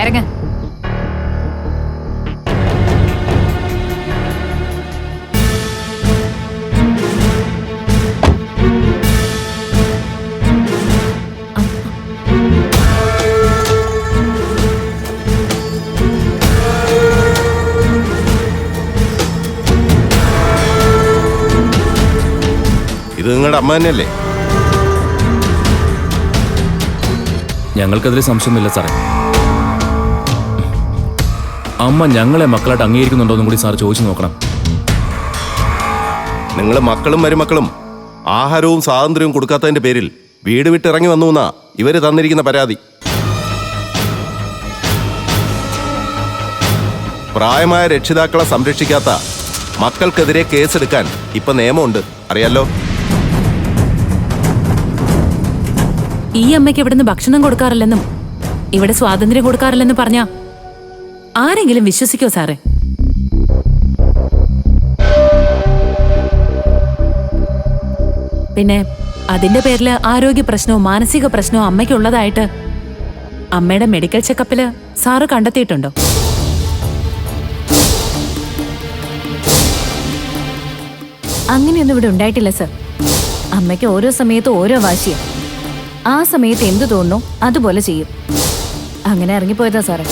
ഇറങ്ങ. ഇത് നിങ്ങളുടെ അമ്മ തന്നെയല്ലേ? ഞങ്ങൾക്കതിൽ സംശയമൊന്നുമില്ല സാറേ. അമ്മ ഞങ്ങളെ മക്കളായിട്ട് അംഗീകരിക്കുന്നുണ്ടോന്നും കൂടി സാർ ചോദിച്ചു നോക്കണം. നിങ്ങൾ മക്കളും മരുമക്കളും ആഹാരവും സ്വാതന്ത്ര്യവും കൊടുക്കാത്തതിന്റെ പേരിൽ വീട് വിട്ടിറങ്ങി വന്നു എന്നാ ഇവര് തന്നിരിക്കുന്ന പരാതി. പ്രായമായ രക്ഷിതാക്കളെ സംരക്ഷിക്കാത്ത മക്കൾക്കെതിരെ കേസെടുക്കാൻ ഇപ്പൊ നിയമമുണ്ട്, അറിയാലോ? ഈ അമ്മയ്ക്ക് ഇവിടുന്ന് ഭക്ഷണം കൊടുക്കാറില്ലെന്നും ഇവിടെ സ്വാതന്ത്ര്യം കൊടുക്കാറില്ലെന്ന് പറഞ്ഞ ആരെങ്കിലും വിശ്വസിക്കോ സാറേ? പിന്നെ അതിന്റെ പേരില് ആരോഗ്യ പ്രശ്നവും മാനസിക പ്രശ്നവും അമ്മയ്ക്കുള്ളതായിട്ട് അമ്മയുടെ മെഡിക്കൽ ചെക്കപ്പില് സാറ് കണ്ടെത്തിയിട്ടുണ്ടോ? അങ്ങനെയൊന്നും ഇവിടെ ഉണ്ടായിട്ടില്ല സർ. അമ്മയ്ക്ക് ഓരോ സമയത്ത് ഓരോ വാശിയാ. ആ സമയത്ത് എന്തു തോന്നുന്നു അതുപോലെ ചെയ്യും. അങ്ങനെ ഇറങ്ങിപ്പോയതാ സാറേ.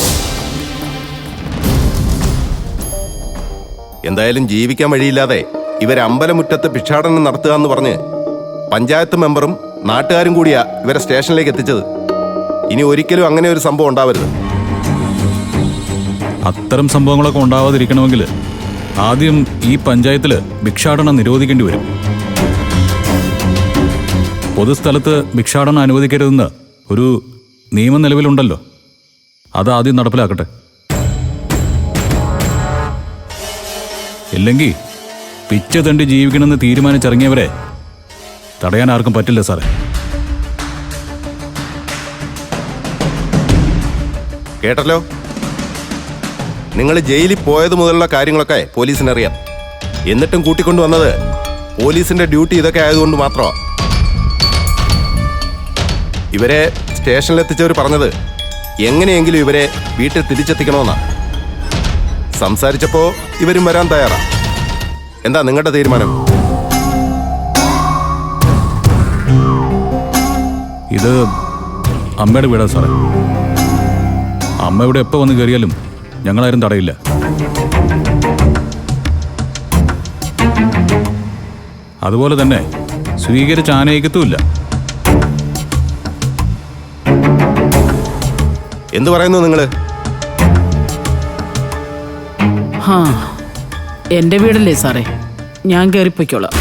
എന്തായാലും ജീവിക്കാൻ വഴിയില്ലാതെ ഇവരെ അമ്പലമുറ്റത്ത് ഭിക്ഷാടനം നടത്തുക എന്ന് പറഞ്ഞ് പഞ്ചായത്ത് മെമ്പറും നാട്ടുകാരും കൂടിയാ ഇവരെ സ്റ്റേഷനിലേക്ക് എത്തിച്ചത്. ഇനി ഒരിക്കലും അങ്ങനെ ഒരു സംഭവം ഉണ്ടാവരുത്. അത്തരം സംഭവങ്ങളൊക്കെ ഉണ്ടാവാതിരിക്കണമെങ്കിൽ ആദ്യം ഈ പഞ്ചായത്തിൽ ഭിക്ഷാടനം നിരോധിക്കേണ്ടി വരും. പൊതുസ്ഥലത്ത് ഭിക്ഷാടനം അനുവദിക്കരുതെന്ന് ഒരു നിയമം നിലവിലുണ്ടല്ലോ, അത് ആദ്യം നടപ്പിലാക്കട്ടെ. ഇല്ലെങ്കിൽ പിച്ച തണ്ടി ജീവിക്കണമെന്ന് തീരുമാനിച്ചിറങ്ങിയവരെ തടയാൻ ആർക്കും പറ്റില്ല സാറേ. കേട്ടല്ലോ, നിങ്ങൾ ജയിലിൽ പോയത് മുതലുള്ള കാര്യങ്ങളൊക്കെ പോലീസിനറിയാം. എന്നിട്ടും കൂട്ടിക്കൊണ്ടുവന്നത് പോലീസിന്റെ ഡ്യൂട്ടി ഇതൊക്കെ ആയതുകൊണ്ട് മാത്രമാണ്. ഇവരെ സ്റ്റേഷനിലെത്തിച്ചവർ പറഞ്ഞത് എങ്ങനെയെങ്കിലും ഇവരെ വീട്ടിൽ തിരിച്ചെത്തിക്കണമെന്നാ. സംസാരിച്ചപ്പോ ഇവരും വരാൻ തയ്യാറാ. എന്താ നിങ്ങളുടെ തീരുമാനം? ഇത് അമ്മയുടെ വീടാ സാറേ. അമ്മ ഇവിടെ എപ്പോൾ വന്ന് കയറിയാലും ഞങ്ങളാരും തടയില്ല. അതുപോലെ തന്നെ സ്വീകരിച്ച് ആനയിക്കത്തുമില്ല. എന്തു പറയുന്നു നിങ്ങള്? എന്റെ വീടല്ലേ സാറേ, ഞാൻ കയറിപ്പോയിക്കോളാം.